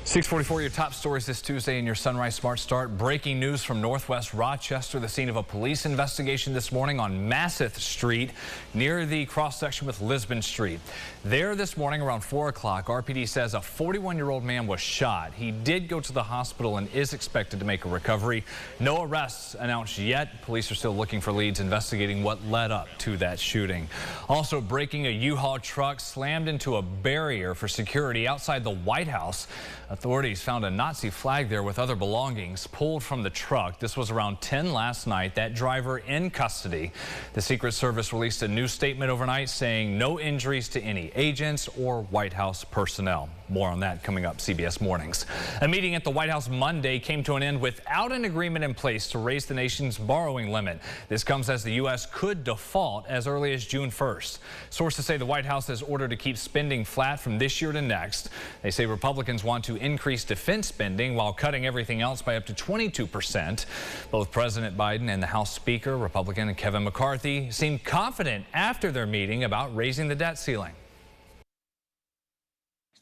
6:44, your top stories this Tuesday in your Sunrise Smart Start. Breaking news from Northwest Rochester, the scene of a police investigation this morning on Masseth Street near the cross-section with Lisbon Street. There this morning around 4 o'clock, RPD says a 41-year-old man was shot. He did go to the hospital and is expected to make a recovery. No arrests announced yet. Police are still looking for leads investigating what led up to that shooting. Also breaking, a U-Haul truck slammed into a barrier for security outside the White House. Authorities found a Nazi flag there with other belongings pulled from the truck. This was around 10 last night. That driver in custody. The Secret Service released a new statement overnight saying no injuries to any agents or White House personnel. More on that coming up CBS Mornings. A meeting at the White House Monday came to an end without an agreement in place to raise the nation's borrowing limit. This comes as the U.S. could default as early as June 1st. Sources say the White House has ordered to keep spending flat from this year to next. They say Republicans want to increase defense spending while cutting everything else by up to 22%. Both President Biden and the House Speaker, Republican Kevin McCarthy, seemed confident after their meeting about raising the debt ceiling.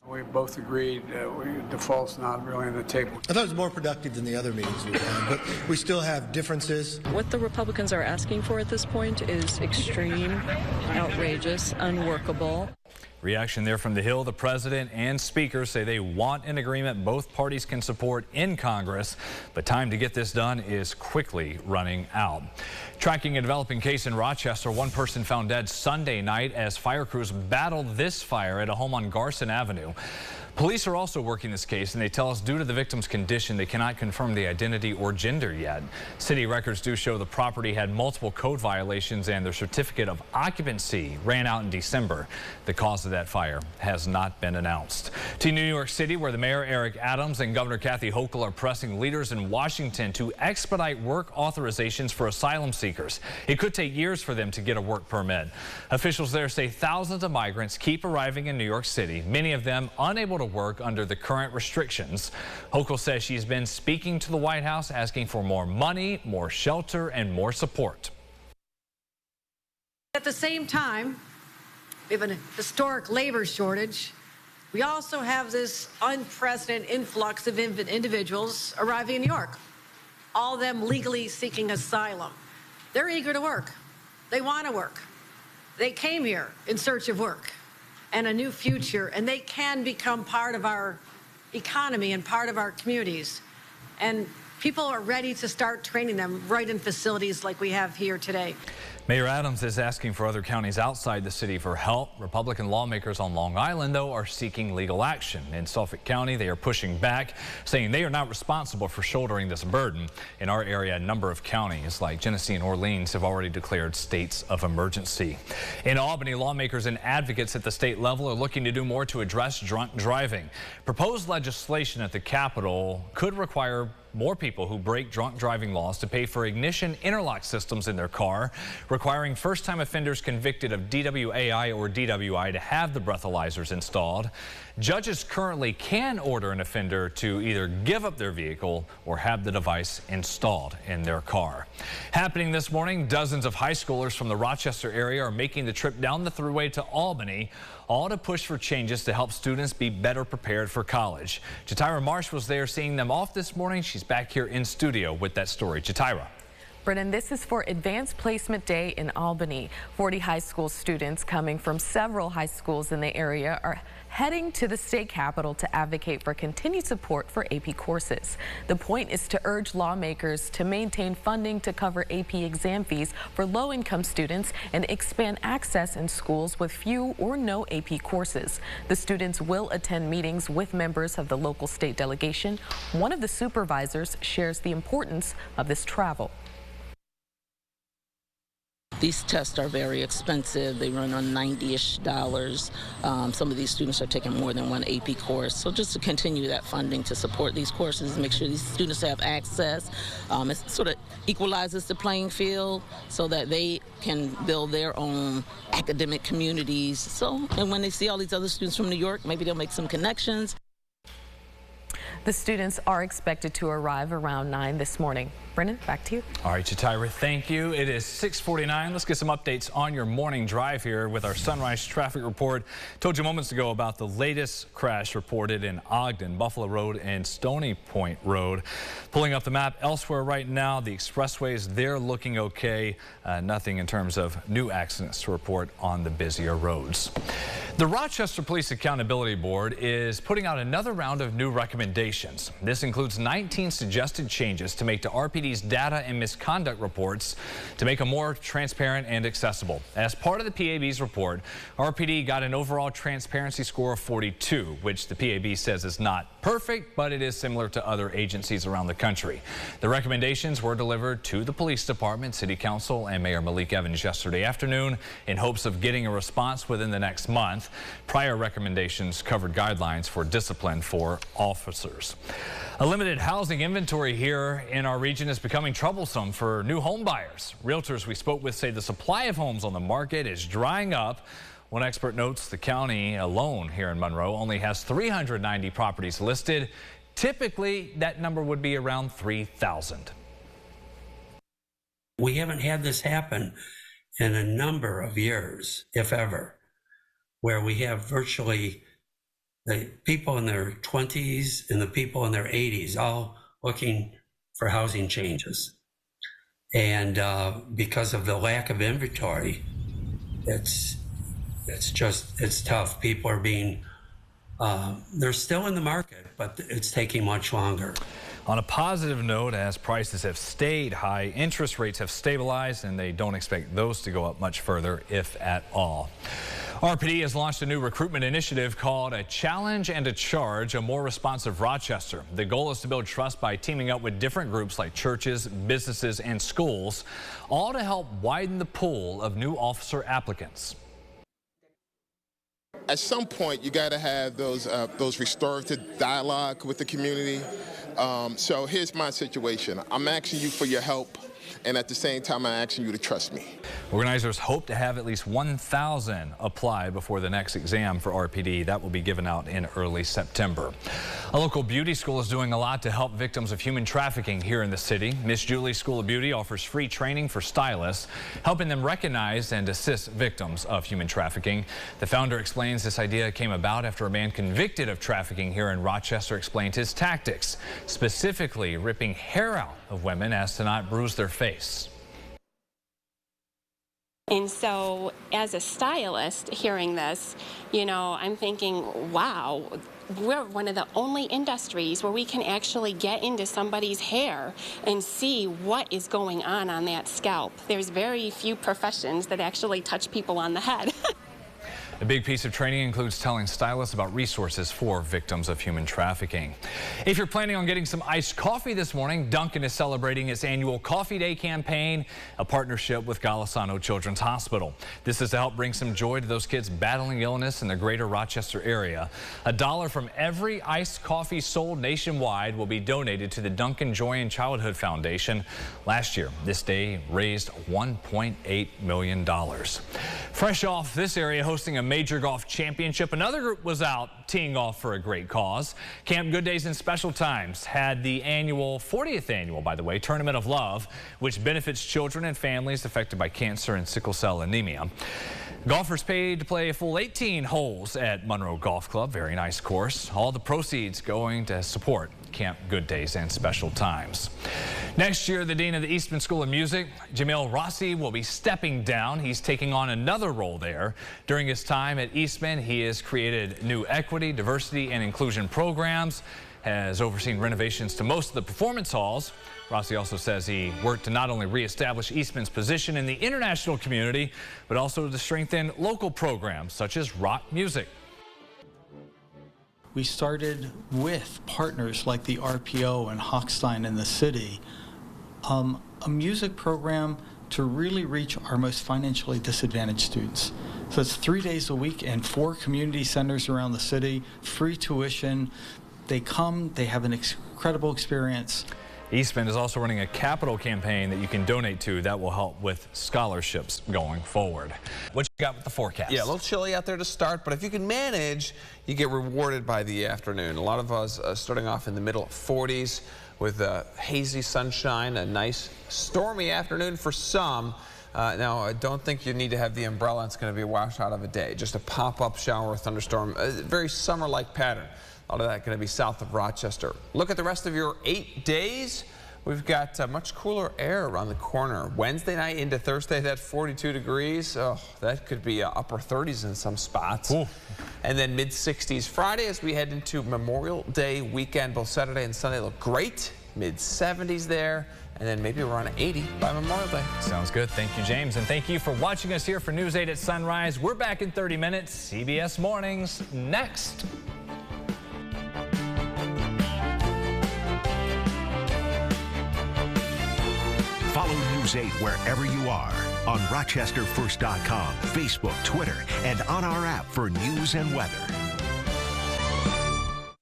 We both agreed default's not really on the table. I thought it was more productive than the other meetings we've had, but we still have differences. What the Republicans are asking for at this point is extreme, outrageous, unworkable. Reaction there from the Hill. The president and speaker say they want an agreement both parties can support in Congress, but time to get this done is quickly running out. Tracking a developing case in Rochester, one person found dead Sunday night as fire crews battled this fire at a home on Garson Avenue. Police are also working this case, and they tell us due to the victim's condition, they cannot confirm the identity or gender yet. City records do show the property had multiple code violations and their certificate of occupancy ran out in December. The cause of that fire has not been announced. To New York City, where the Mayor Eric Adams and Governor Kathy Hochul are pressing leaders in Washington to expedite work authorizations for asylum seekers. It could take years for them to get a work permit. Officials there say thousands of migrants keep arriving in New York City, many of them unable to work under the current restrictions. Hochul says she's been speaking to the White House, asking for more money, more shelter, and more support. At the same time, we have a historic labor shortage. We also have this unprecedented influx of individuals arriving in New York, all of them legally seeking asylum. They're eager to work. They want to work. They came here in search of work and a new future, and they can become part of our economy and part of our communities. And people are ready to start training them right in facilities like we have here today. Mayor Adams is asking for other counties outside the city for help. Republican lawmakers on Long Island, though, are seeking legal action. In Suffolk County, they are pushing back, saying they are not responsible for shouldering this burden. In our area, a number of counties like Genesee and Orleans have already declared states of emergency. In Albany, lawmakers and advocates at the state level are looking to do more to address drunk driving. Proposed legislation at the Capitol could require more people who break drunk driving laws to pay for ignition interlock systems in their car, requiring first-time offenders convicted of DWAI or DWI to have the breathalyzers installed. Judges currently can order an offender to either give up their vehicle or have the device installed in their car. Happening this morning, dozens of high schoolers from the Rochester area are making the trip down the thruway to Albany, all to push for changes to help students be better prepared for college. Jatira Marsh was there seeing them off this morning. She's back here in studio with that story. Jatira. Brennan, this is for Advanced Placement Day in Albany. 40 high school students coming from several high schools in the area are heading to the state capitol to advocate for continued support for AP courses. The point is to urge lawmakers to maintain funding to cover AP exam fees for low-income students and expand access in schools with few or no AP courses. The students will attend meetings with members of the local state delegation. One of the supervisors shares the importance of this travel. These tests are very expensive. They run on $90-ish. Some of these students are taking more than one AP course. So just to continue that funding to support these courses, make sure these students have access. It sort of equalizes the playing field so that they can build their own academic communities. And when they see all these other students from New York, maybe they'll make some connections. The students are expected to arrive around 9 this morning. Brennan, back to you. All right, Jatira, thank you. It is 6:49. Let's get some updates on your morning drive here with our Sunrise traffic report. Told you moments ago about the latest crash reported in Ogden, Buffalo Road and Stony Point Road. Pulling up the map elsewhere right now, the expressways, they're looking okay. Nothing in terms of new accidents to report on the busier roads. The Rochester Police Accountability Board is putting out another round of new recommendations. This includes 19 suggested changes to make to RPD's data and misconduct reports to make them more transparent and accessible. As part of the PAB's report, RPD got an overall transparency score of 42, which the PAB says is not perfect, but it is similar to other agencies around the country. The recommendations were delivered to the police department, city council, and Mayor Malik Evans yesterday afternoon in hopes of getting a response within the next month. Prior recommendations covered guidelines for discipline for officers. A limited housing inventory here in our region is becoming troublesome for new home buyers. Realtors we spoke with say the supply of homes on the market is drying up. One expert notes the county alone here in Monroe only has 390 properties listed. Typically, that number would be around 3,000. We haven't had this happen in a number of years, if ever, where we have virtually the people in their 20s and the people in their 80s all looking for housing changes. And because of the lack of inventory, it's tough. People are being, they're still in the market, but it's taking much longer. On a positive note, as prices have stayed high, interest rates have stabilized, and they don't expect those to go up much further, if at all. RPD has launched a new recruitment initiative called A Challenge and a Charge, a more responsive Rochester. The goal is to build trust by teaming up with different groups like churches, businesses, and schools, all to help widen the pool of new officer applicants. At some point, you got to have those restorative dialogue with the community. So here's my situation. I'm asking you for your help, and at the same time, I'm asking you to trust me. Organizers hope to have at least 1,000 apply before the next exam for RPD. That will be given out in early September. A local beauty school is doing a lot to help victims of human trafficking here in the city. Miss Julie's School of Beauty offers free training for stylists, helping them recognize and assist victims of human trafficking. The founder explains this idea came about after a man convicted of trafficking here in Rochester explained his tactics, specifically ripping hair out of women as to not bruise their face. And so as a stylist hearing this, I'm thinking, wow, we're one of the only industries where we can actually get into somebody's hair and see what is going on that scalp. There's very few professions that actually touch people on the head. A big piece of training includes telling stylists about resources for victims of human trafficking. If you're planning on getting some iced coffee this morning, Dunkin' is celebrating its annual Coffee Day campaign, a partnership with Golisano Children's Hospital. This is to help bring some joy to those kids battling illness in the greater Rochester area. $1 from every iced coffee sold nationwide will be donated to the Dunkin' Joy in Childhood Foundation. Last year, this day raised $1.8 million. Fresh off this area hosting a major golf championship, another group was out teeing off for a great cause. Camp Good Days and Special Times had the 40th annual, by the way, Tournament of Love, which benefits children and families affected by cancer and sickle cell anemia. Golfers paid to play a full 18 holes at Monroe Golf Club. Very nice course. All the proceeds going to support Camp Good Days and Special Times. Next year, the Dean of the Eastman School of Music, Jamil Rossi, will be stepping down. He's taking on another role there. During his time at Eastman, he has created new equity, diversity, and inclusion programs, has overseen renovations to most of the performance halls. Rossi also says he worked to not only reestablish Eastman's position in the international community, but also to strengthen local programs such as rock music. We started with partners like the RPO and Hochstein in the city, a music program to really reach our most financially disadvantaged students. So it's 3 days a week in 4 community centers around the city, free tuition. They come, they have an incredible experience. Eastman is also running a capital campaign that you can donate to that will help with scholarships going forward. What you got with the forecast? Yeah, a little chilly out there to start, but if you can manage, you get rewarded by the afternoon. A lot of us starting off in the middle 40s with hazy sunshine, a nice stormy afternoon for some. Now, I don't think you need to have the umbrella. It's going to be a wash out of a day. Just a pop-up shower or thunderstorm, a very summer-like pattern. A lot of that going to be south of Rochester. Look at the rest of your 8 days. We've got much cooler air around the corner. Wednesday night into Thursday, that 42 degrees. Oh, that could be upper 30s in some spots. Ooh. And then mid-60s Friday as we head into Memorial Day weekend. Both Saturday and Sunday look great. Mid-70s there. And then maybe around 80 by Memorial Day. Sounds good. Thank you, James. And thank you for watching us here for News 8 at Sunrise. We're back in 30 minutes. CBS Mornings next. Follow News 8 wherever you are on RochesterFirst.com, Facebook, Twitter, and on our app for news and weather.